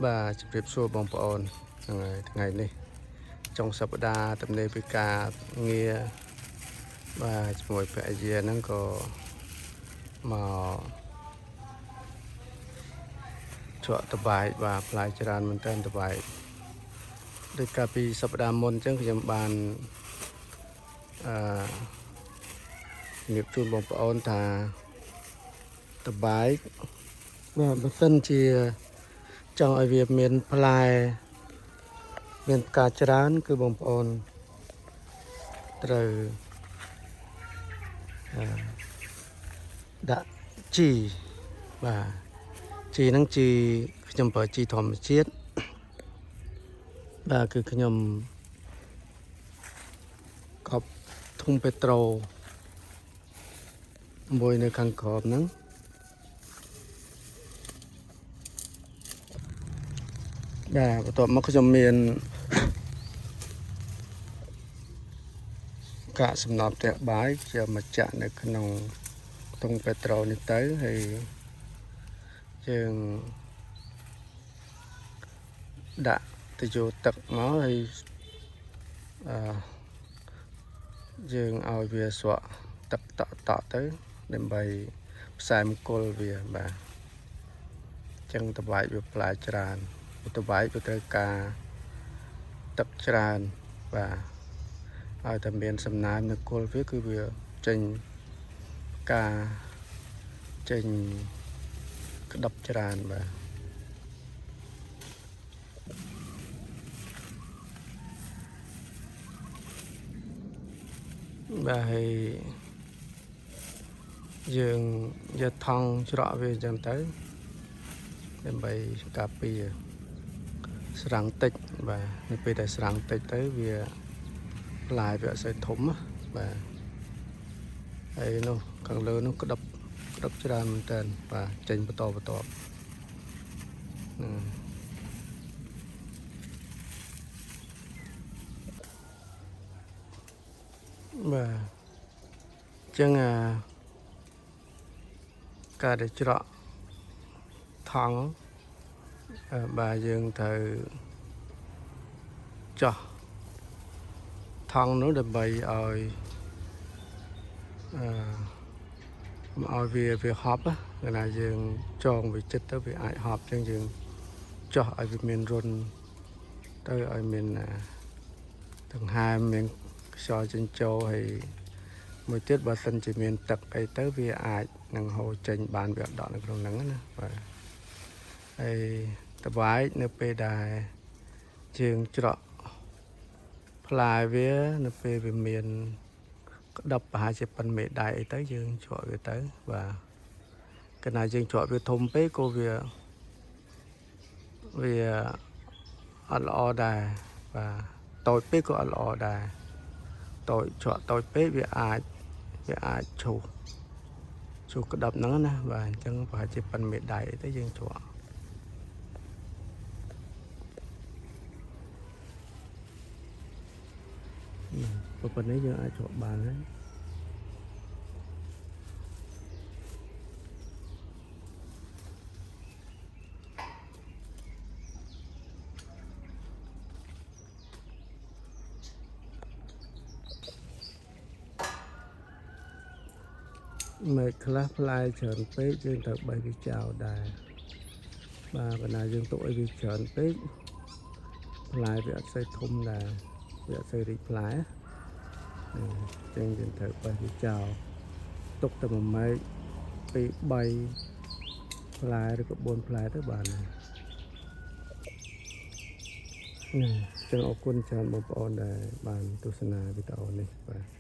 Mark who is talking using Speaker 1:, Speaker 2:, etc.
Speaker 1: បាទជម្រាបសួរបងប្អូនថ្ងៃនេះចុងសប្តាហ៍ទំនេរពីការងារបាទជាមួយភរិយាហ្នឹងក៏មកជក់តបែកបាទផ្លែច្រើនមែនតើតបែកដូចកាលពីសប្តាហ៍មុនអញ្ចឹងខ្ញុំបានជំរាបជូនបងប្អូនថាតបែកបាទបើសិនជាចង់ឲ្យវាមានផ្លែមានផ្កាច្រើនគឺបងប្អូនត្រូវដាក់ជីបាទជីហ្នឹងជីខ្ញុំប្រើជីធម្មជាតិបាទគឺខ្ញុំកប់ធុងពេត្រូមួយនៅខាងក្រោមហ្នឹងបាទបន្ទាប់មកខ្ញុំមានកាកសំណល់ផ្ទះបាយជាមកចាក់នៅក្នុងធុងពេត្រូនេះទៅហើយយើងដាក់ទៅយកទឹកមកហើយយើងឲ្យវាស្រក់ទឹកតក់ទៅដើម្បីផ្សែមគល់វាបាទអញ្ចឹងតបែកវាផ្លែច្រើនតបែកវាត្រូវការទឹកច្រើនបាទឲ្យតែមានសំណើមនៅគល់វាគឺវាចេញការចេញក្តឹបច្រើនបាទបាទហើយយើងយកថង់ច្រកវាអញ្ចឹងទៅដើម្បីការពារស្រាំងតិចបាទនៅពេលដែលស្រាំងតិចទៅវាផ្លែវាអត់សូវធំបាទហើយនោះខាងលើនោះក្តឹបច្រើនមែនតើបាទចេញបន្តបាទអញ្ចឹងការដែលច្រកថង់បាទយើងត្រូវចោះថង់នោះដើម្បីឲ្យវាហប់គឺថាយើងចងវាចិត្តទៅវាអាចហប់អញ្ចឹងយើងចោះឲ្យវាមានរុនទៅឲ្យមានដង្ហើមមានខ្យល់ចេញចូលហើយមួយទៀតបើសិនជាមានទឹកអីទៅវាអាចនឹងហូរចេញបានវាអត់ដក់នៅក្នុងហ្នឹងណាបាទហើយតបែកនៅពេលដែលយើងច្រកផ្លែវានៅពេលវាមានក្តឹបប្រហែលជាប៉ុនមេដៃអីទៅយើងជក់វាទៅបាទកាលណាយើងជក់វាធំពេកក៏វាអត់ល្អដែរបាទតូចពេកក៏អត់ល្អដែរតូចជក់តូចពេកវាអាចឈូសក្តឹបហ្នឹងណាបាទអញ្ចឹងប្រហែលជាប៉ុនមេដៃអីទៅយើងជក់ប៉ុណ្ណេះយើងអាចជក់បានហើយមេខ្លះផ្លែច្រើនពេកយើងត្រូវបេះវាចោលដែរបាទបើណាយើងទុកឲ្យវាច្រើនពេកផ្លែវាអត់សូវធំដែរវាអត់សូវរីកផ្លែចឹងយើងត្រូវបេះវាចោលទុកតែ1ម៉ែកពី3ផ្លែឬក៏4ផ្លែទៅបានហើយចឹងអរគុណច្រើនបងប្អូនដែលបានទស្សនាវីដេអូនេះបាទ